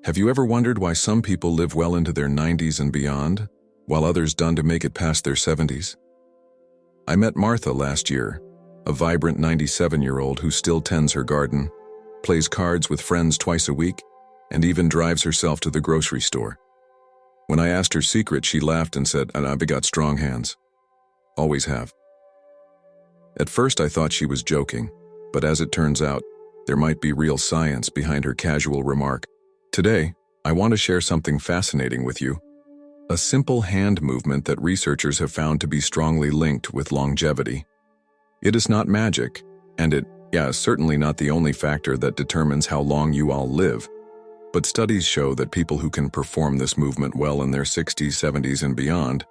Have you ever wondered why some people live well into their 90s and beyond, while others done to make it past their 70s? I met Martha last year, a vibrant 97-year-old who still tends her garden, plays cards with friends twice a week, and even drives herself to the grocery store. When I asked her secret, she laughed and said, "I've got strong hands. Always have." At first I thought she was joking, but as it turns out, there might be real science behind her casual remark. Today, I want to share something fascinating with you. A simple hand movement that researchers have found to be strongly linked with longevity. It is not magic, and is certainly not the only factor that determines how long you all live. But studies show that people who can perform this movement well in their 60s, 70s, and beyond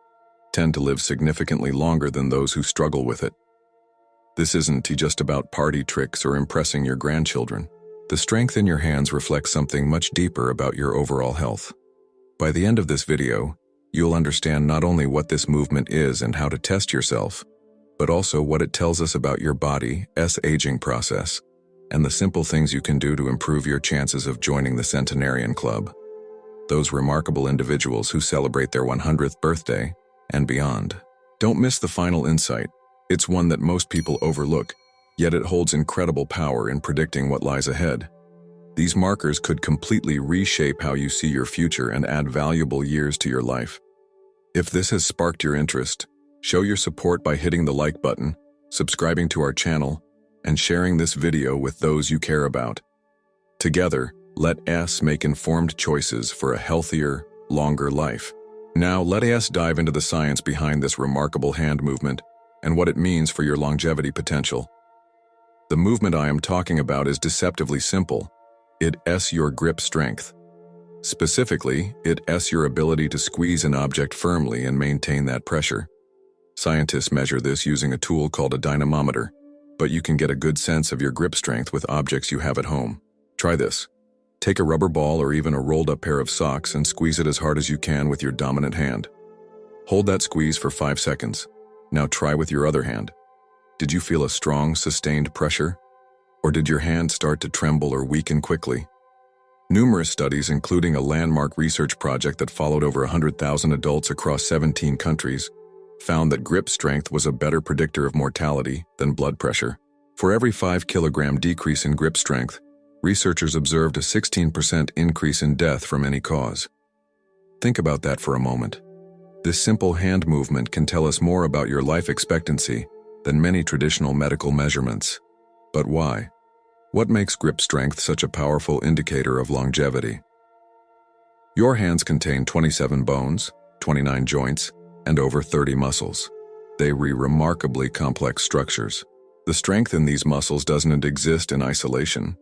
tend to live significantly longer than those who struggle with it. This isn't just about party tricks or impressing your grandchildren. The strength in your hands reflects something much deeper about your overall health. By the end of this video, you'll understand not only what this movement is and how to test yourself, but also what it tells us about your body's aging process, and the simple things you can do to improve your chances of joining the centenarian club. Those remarkable individuals who celebrate their 100th birthday and beyond. Don't miss the final insight. It's one that most people overlook, yet it holds incredible power in predicting what lies ahead. These markers could completely reshape how you see your future and add valuable years to your life. If this has sparked your interest, show your support by hitting the like button, subscribing to our channel, and sharing this video with those you care about. Together, let us make informed choices for a healthier, longer life. Now, let us dive into the science behind this remarkable hand movement and what it means for your longevity potential. The movement I am talking about is deceptively simple. It's your grip strength. Specifically, it's your ability to squeeze an object firmly and maintain that pressure. Scientists measure this using a tool called a dynamometer, but you can get a good sense of your grip strength with objects you have at home. Try this. Take a rubber ball or even a rolled-up pair of socks and squeeze it as hard as you can with your dominant hand. Hold that squeeze for 5 seconds. Now try with your other hand. Did you feel a strong, sustained pressure? Or did your hand start to tremble or weaken quickly? Numerous studies, including a landmark research project that followed over 100,000 adults across 17 countries, found that grip strength was a better predictor of mortality than blood pressure. For every 5-kilogram decrease in grip strength, researchers observed a 16% increase in death from any cause. Think about that for a moment. This simple hand movement can tell us more about your life expectancy than many traditional medical measurements. But why? What makes grip strength such a powerful indicator of longevity? Your hands contain 27 bones, 29 joints, and over 30 muscles. They are remarkably complex structures. The strength in these muscles doesn't exist in isolation.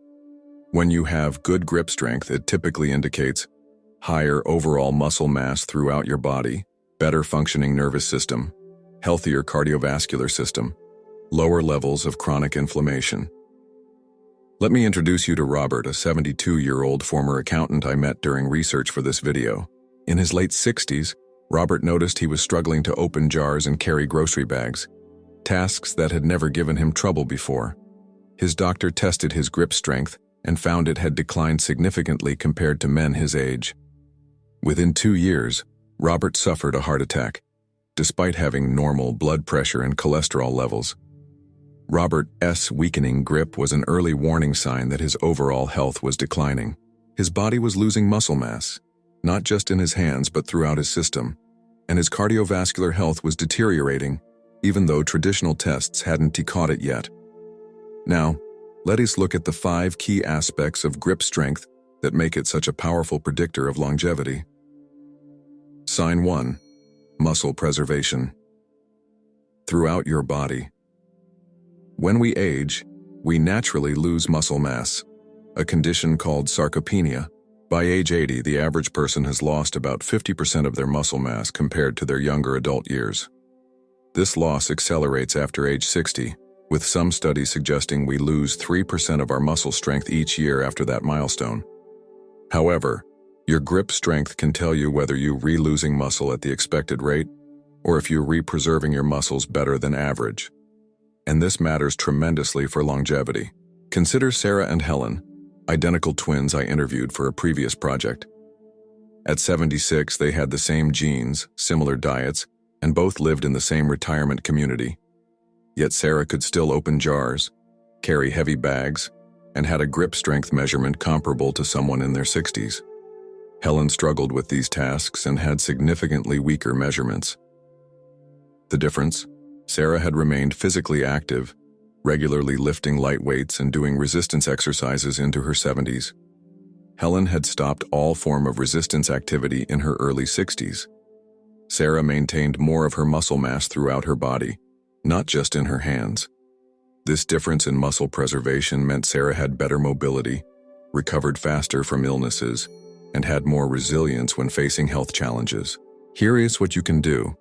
When you have good grip strength, it typically indicates higher overall muscle mass throughout your body, better functioning nervous system, healthier cardiovascular system, lower levels of chronic inflammation. Let me introduce you to Robert, a 72-year-old former accountant I met during research for this video. In his late 60s, Robert noticed he was struggling to open jars and carry grocery bags, tasks that had never given him trouble before. His doctor tested his grip strength and found it had declined significantly compared to men his age. Within 2 years, Robert suffered a heart attack, despite having normal blood pressure and cholesterol levels. Robert's weakening grip was an early warning sign that his overall health was declining. His body was losing muscle mass, not just in his hands but throughout his system, and his cardiovascular health was deteriorating, even though traditional tests hadn't caught it yet. Now, let us look at the 5 key aspects of grip strength that make it such a powerful predictor of longevity. Sign 1. Muscle preservation. Throughout your body. When we age, we naturally lose muscle mass, a condition called sarcopenia. By age 80, the average person has lost about 50% of their muscle mass compared to their younger adult years. This loss accelerates after age 60, with some studies suggesting we lose 3% of our muscle strength each year after that milestone. However, your grip strength can tell you whether you're re-losing muscle at the expected rate, or if you're re-preserving your muscles better than average. And this matters tremendously for longevity. Consider Sarah and Helen, identical twins I interviewed for a previous project. At 76, they had the same genes, similar diets, and both lived in the same retirement community. Yet Sarah could still open jars, carry heavy bags, and had a grip strength measurement comparable to someone in their 60s. Helen struggled with these tasks and had significantly weaker measurements. The difference? Sarah had remained physically active, regularly lifting light weights and doing resistance exercises into her 70s. Helen had stopped all form of resistance activity in her early 60s. Sarah maintained more of her muscle mass throughout her body, not just in her hands. This difference in muscle preservation meant Sarah had better mobility, recovered faster from illnesses, and had more resilience when facing health challenges. Here is what you can do.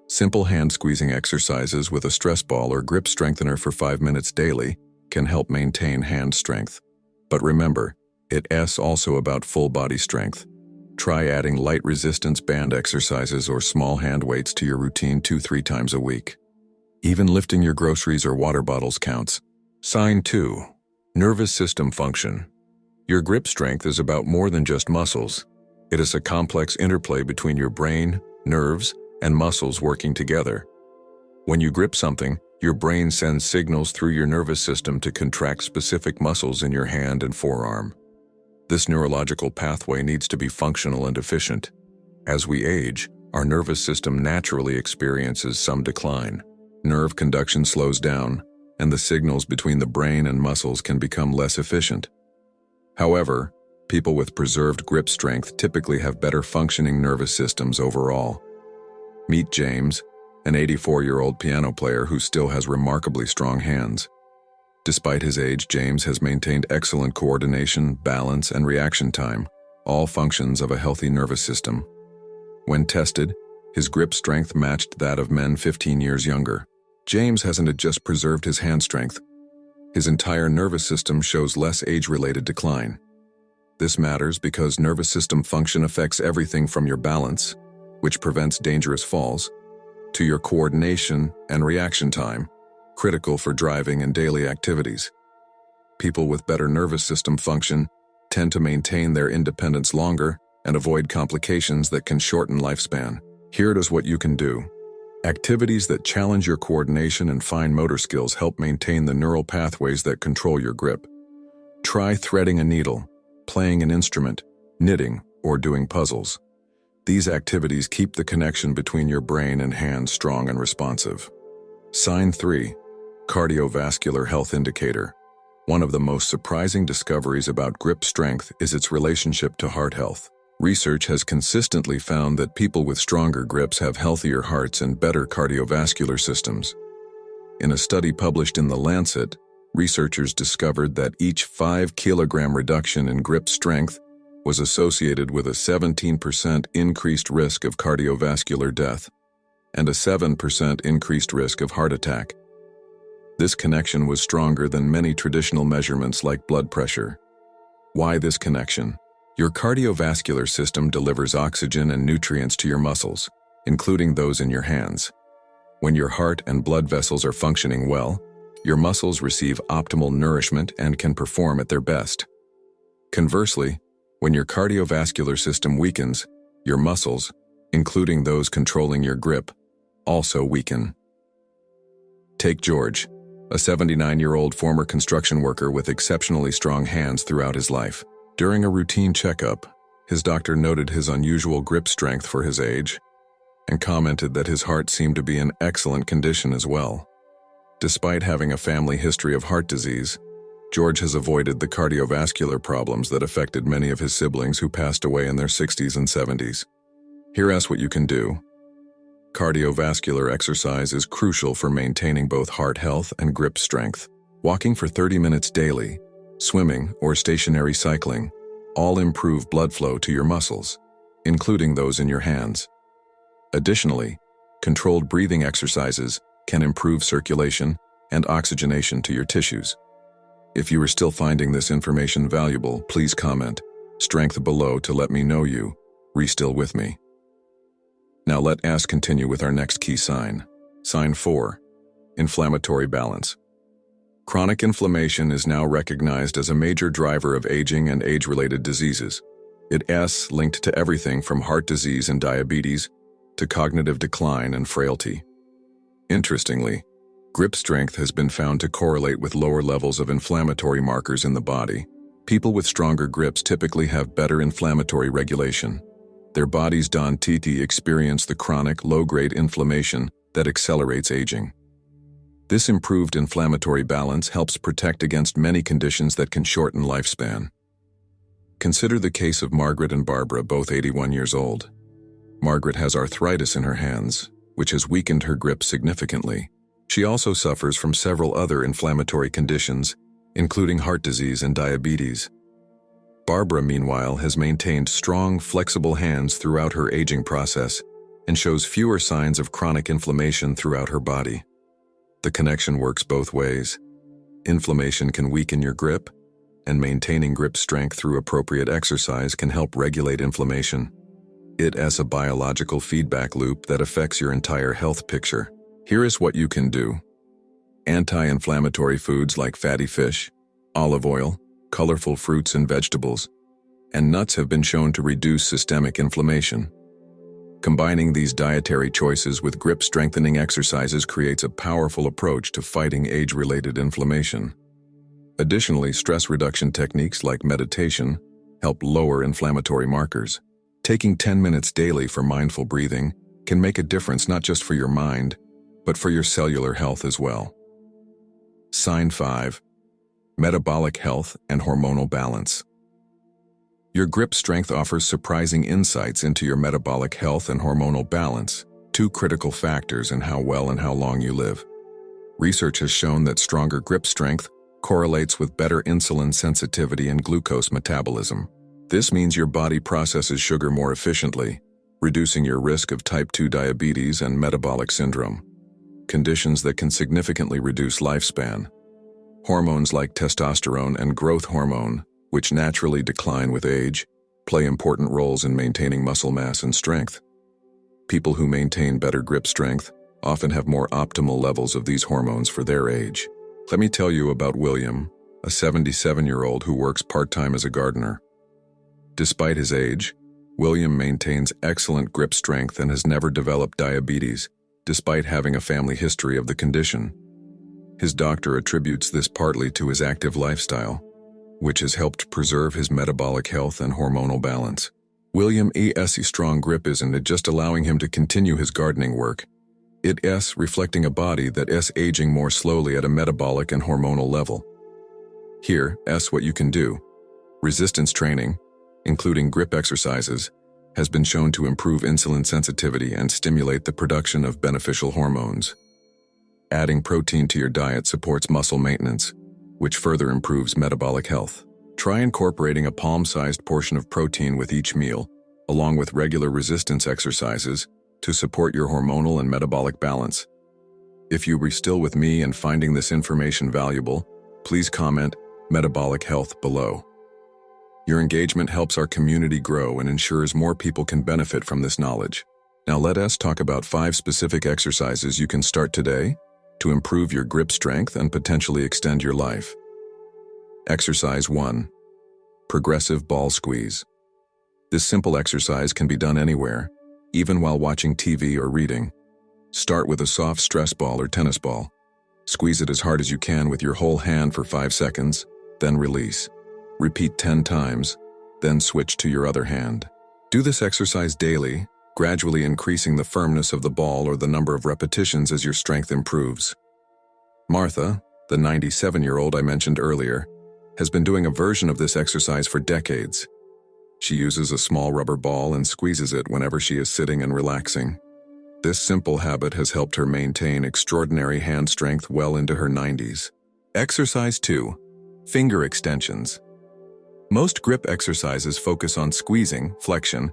Simple hand squeezing exercises with a stress ball or grip strengthener for 5 minutes daily can help maintain hand strength. But remember, it's also about full body strength. Try adding light resistance band exercises or small hand weights to your routine 2-3 times a week. Even lifting your groceries or water bottles counts. Sign 2. Nervous system function. Your grip strength is about more than just muscles. It is a complex interplay between your brain, nerves, and muscles working together. When you grip something, your brain sends signals through your nervous system to contract specific muscles in your hand and forearm. This neurological pathway needs to be functional and efficient. As we age, our nervous system naturally experiences some decline. Nerve conduction slows down, and the signals between the brain and muscles can become less efficient. However, people with preserved grip strength typically have better functioning nervous systems overall. Meet James, an 84-year-old piano player who still has remarkably strong hands. Despite his age, James has maintained excellent coordination, balance, and reaction time, all functions of a healthy nervous system. When tested, his grip strength matched that of men 15 years younger. James hasn't just preserved his hand strength. His entire nervous system shows less age-related decline. This matters because nervous system function affects everything from your balance, which prevents dangerous falls, to your coordination and reaction time, critical for driving and daily activities. People with better nervous system function tend to maintain their independence longer and avoid complications that can shorten lifespan. Here is what you can do. Activities that challenge your coordination and fine motor skills help maintain the neural pathways that control your grip. Try threading a needle, playing an instrument, knitting, or doing puzzles. These activities keep the connection between your brain and hands strong and responsive. Sign 3. Cardiovascular health indicator. One of the most surprising discoveries about grip strength is its relationship to heart health. Research has consistently found that people with stronger grips have healthier hearts and better cardiovascular systems. In a study published in The Lancet, researchers discovered that each 5-kilogram reduction in grip strength was associated with a 17% increased risk of cardiovascular death and a 7% increased risk of heart attack. This connection was stronger than many traditional measurements like blood pressure. Why this connection? Your cardiovascular system delivers oxygen and nutrients to your muscles, including those in your hands. When your heart and blood vessels are functioning well, your muscles receive optimal nourishment and can perform at their best. Conversely, when your cardiovascular system weakens, your muscles, including those controlling your grip, also weaken. Take George, a 79-year-old former construction worker with exceptionally strong hands throughout his life. During a routine checkup, his doctor noted his unusual grip strength for his age and commented that his heart seemed to be in excellent condition as well. Despite having a family history of heart disease, George has avoided the cardiovascular problems that affected many of his siblings who passed away in their 60s and 70s. Here's what you can do. Cardiovascular exercise is crucial for maintaining both heart health and grip strength. Walking for 30 minutes daily, swimming, or stationary cycling all improve blood flow to your muscles, including those in your hands. Additionally, controlled breathing exercises can improve circulation and oxygenation to your tissues. If you are still finding this information valuable, please comment strength below to let me know you are still with me. Now let us continue with our next key sign. Sign 4. Inflammatory balance. Chronic inflammation is now recognized as a major driver of aging and age-related diseases. It is linked to everything from heart disease and diabetes to cognitive decline and frailty. Interestingly, grip strength has been found to correlate with lower levels of inflammatory markers in the body. People with stronger grips typically have better inflammatory regulation. Their bodies don't experience the chronic, low-grade inflammation that accelerates aging. This improved inflammatory balance helps protect against many conditions that can shorten lifespan. Consider the case of Margaret and Barbara, both 81 years old. Margaret has arthritis in her hands, which has weakened her grip significantly. She also suffers from several other inflammatory conditions, including heart disease and diabetes. Barbara, meanwhile, has maintained strong, flexible hands throughout her aging process and shows fewer signs of chronic inflammation throughout her body. The connection works both ways. Inflammation can weaken your grip, and maintaining grip strength through appropriate exercise can help regulate inflammation. It is a biological feedback loop that affects your entire health picture. Here is what you can do. Anti-inflammatory foods like fatty fish, olive oil, colorful fruits and vegetables, and nuts have been shown to reduce systemic inflammation. Combining these dietary choices with grip-strengthening exercises creates a powerful approach to fighting age-related inflammation. Additionally, stress reduction techniques like meditation help lower inflammatory markers. Taking 10 minutes daily for mindful breathing can make a difference not just for your mind, but for your cellular health as well. Sign 5. Metabolic health and hormonal balance. Your grip strength offers surprising insights into your metabolic health and hormonal balance, two critical factors in how well and how long you live. Research has shown that stronger grip strength correlates with better insulin sensitivity and glucose metabolism. This means your body processes sugar more efficiently, reducing your risk of type 2 diabetes and metabolic syndrome, conditions that can significantly reduce lifespan. Hormones like testosterone and growth hormone, which naturally decline with age, play important roles in maintaining muscle mass and strength. People who maintain better grip strength often have more optimal levels of these hormones for their age. Let me tell you about William, a 77-year-old who works part-time as a gardener. Despite his age, William maintains excellent grip strength and has never developed diabetes, despite having a family history of the condition. His doctor attributes this partly to his active lifestyle, which has helped preserve his metabolic health and hormonal balance. William's strong grip isn't just allowing him to continue his gardening work. It is reflecting a body that is aging more slowly at a metabolic and hormonal level. Here is what you can do. Resistance training, including grip exercises, has been shown to improve insulin sensitivity and stimulate the production of beneficial hormones. Adding protein to your diet supports muscle maintenance, which further improves metabolic health. Try incorporating a palm-sized portion of protein with each meal, along with regular resistance exercises, to support your hormonal and metabolic balance. If you are still with me and finding this information valuable, please comment "metabolic health" below. Your engagement helps our community grow and ensures more people can benefit from this knowledge. Now let us talk about 5 specific exercises you can start today to improve your grip strength and potentially extend your life. Exercise 1. Progressive ball squeeze. This simple exercise can be done anywhere, even while watching TV or reading. Start with a soft stress ball or tennis ball. Squeeze it as hard as you can with your whole hand for 5 seconds, then release. Repeat 10 times, then switch to your other hand. Do this exercise daily, gradually increasing the firmness of the ball or the number of repetitions as your strength improves. Martha, the 97-year-old I mentioned earlier, has been doing a version of this exercise for decades. She uses a small rubber ball and squeezes it whenever she is sitting and relaxing. This simple habit has helped her maintain extraordinary hand strength well into her 90s. Exercise 2. Finger extensions. Most grip exercises focus on squeezing, flexion,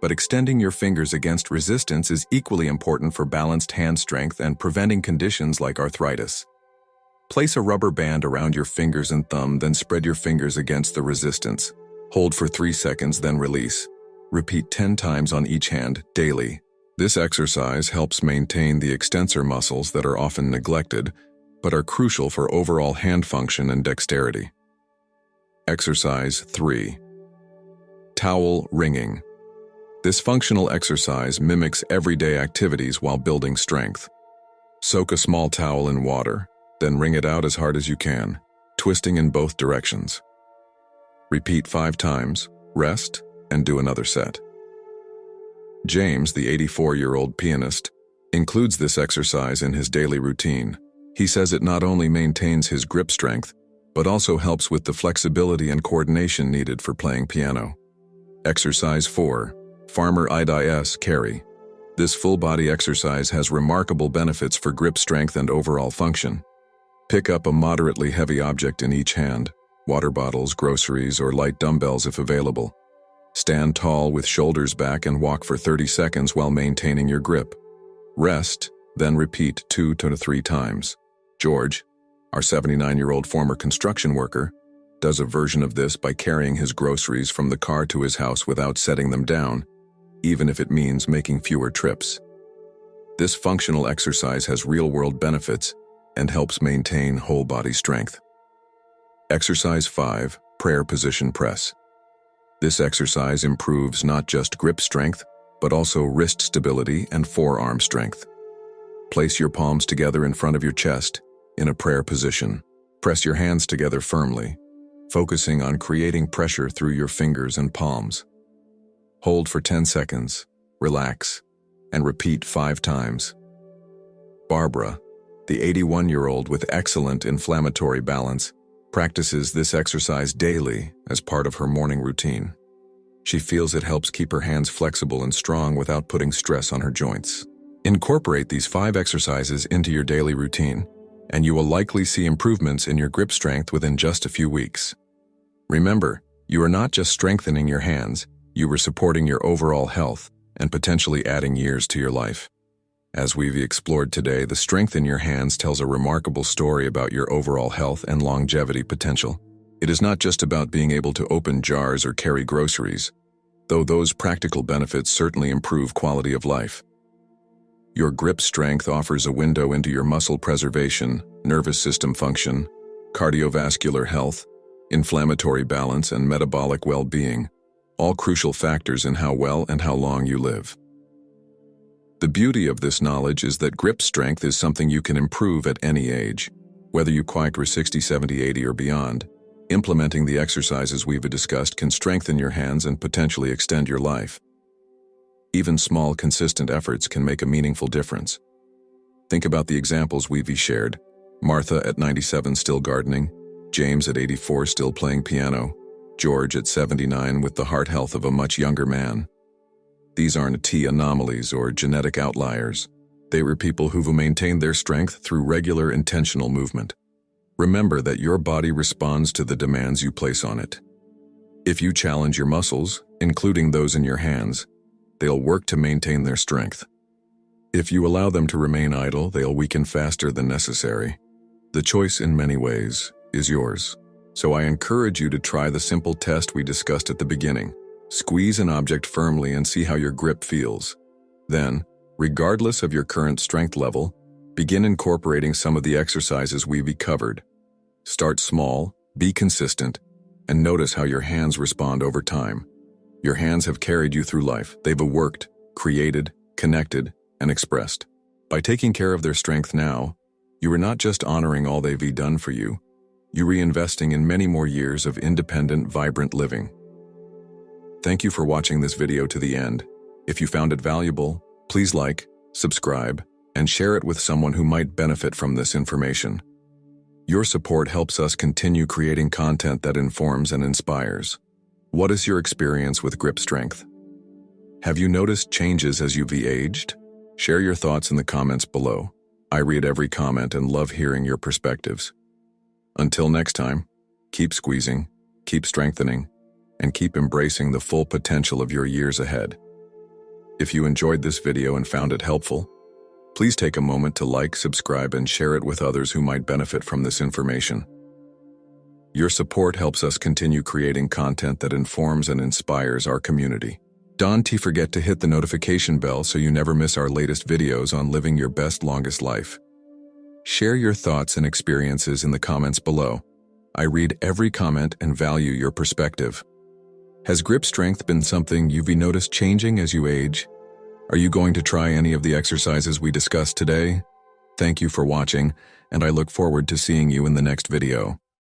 but extending your fingers against resistance is equally important for balanced hand strength and preventing conditions like arthritis. Place a rubber band around your fingers and thumb, then spread your fingers against the resistance. Hold for 3 seconds, then release. Repeat 10 times on each hand, daily. This exercise helps maintain the extensor muscles that are often neglected, but but are crucial for overall hand function and dexterity. Exercise 3. Towel wringing. This functional exercise mimics everyday activities while building strength. Soak a small towel in water, then wring it out as hard as you can, twisting in both directions. Repeat 5 times, rest, and do another set. James, the 84-year-old pianist, includes this exercise in his daily routine. He says it not only maintains his grip strength, but also helps with the flexibility and coordination needed for playing piano. Exercise 4. Farmer IDS carry. This full-body exercise has remarkable benefits for grip strength and overall function. Pick up a moderately heavy object in each hand, water bottles, groceries, or light dumbbells if available. Stand tall with shoulders back and walk for 30 seconds while maintaining your grip. Rest, then repeat 2 to 3 times. George, our 79-year-old former construction worker, does a version of this by carrying his groceries from the car to his house without setting them down, even if it means making fewer trips. This functional exercise has real-world benefits and helps maintain whole-body strength. Exercise 5. Prayer position press. This exercise improves not just grip strength, but also wrist stability and forearm strength. Place your palms together in front of your chest in a prayer position. Press your hands together firmly, focusing on creating pressure through your fingers and palms. Hold for 10 seconds, relax, and repeat 5 times. Barbara, the 81-year-old with excellent inflammatory balance, practices this exercise daily as part of her morning routine. She feels it helps keep her hands flexible and strong without putting stress on her joints. Incorporate these 5 exercises into your daily routine, and you will likely see improvements in your grip strength within just a few weeks. Remember, you are not just strengthening your hands, you are supporting your overall health and potentially adding years to your life. As we've explored today, the strength in your hands tells a remarkable story about your overall health and longevity potential. It is not just about being able to open jars or carry groceries, though those practical benefits certainly improve quality of life. Your grip strength offers a window into your muscle preservation, nervous system function, cardiovascular health, inflammatory balance, and metabolic well-being, all crucial factors in how well and how long you live. The beauty of this knowledge is that grip strength is something you can improve at any age. Whether you are 60, 70, 80, or beyond, implementing the exercises we've discussed can strengthen your hands and potentially extend your life. Even small, consistent efforts can make a meaningful difference. Think about the examples we've shared. Martha at 97 still gardening, James at 84 still playing piano, George at 79 with the heart health of a much younger man. These aren't anomalies or genetic outliers. They were people who've maintained their strength through regular intentional movement. Remember that your body responds to the demands you place on it. If you challenge your muscles, including those in your hands, they'll work to maintain their strength. If you allow them to remain idle, they'll weaken faster than necessary. The choice in many ways is yours. So I encourage you to try the simple test we discussed at the beginning. Squeeze an object firmly and see how your grip feels. Then, regardless of your current strength level, begin incorporating some of the exercises we've covered. Start small, be consistent, and notice how your hands respond over time. Your hands have carried you through life. They've worked, created, connected, and expressed. By taking care of their strength now, you are not just honoring all they've done for you, you're reinvesting in many more years of independent, vibrant living. Thank you for watching this video to the end. If you found it valuable, please like, subscribe, and share it with someone who might benefit from this information. Your support helps us continue creating content that informs and inspires. What is your experience with grip strength? Have you noticed changes as you've aged? Share your thoughts in the comments below. I read every comment and love hearing your perspectives. Until next time, keep squeezing, keep strengthening, and keep embracing the full potential of your years ahead. If you enjoyed this video and found it helpful, please take a moment to like, subscribe, and share it with others who might benefit from this information. Your support helps us continue creating content that informs and inspires our community. Don't forget to hit the notification bell so you never miss our latest videos on living your best, longest life. Share your thoughts and experiences in the comments below. I read every comment and value your perspective. Has grip strength been something you've noticed changing as you age? Are you going to try any of the exercises we discussed today? Thank you for watching, and I look forward to seeing you in the next video.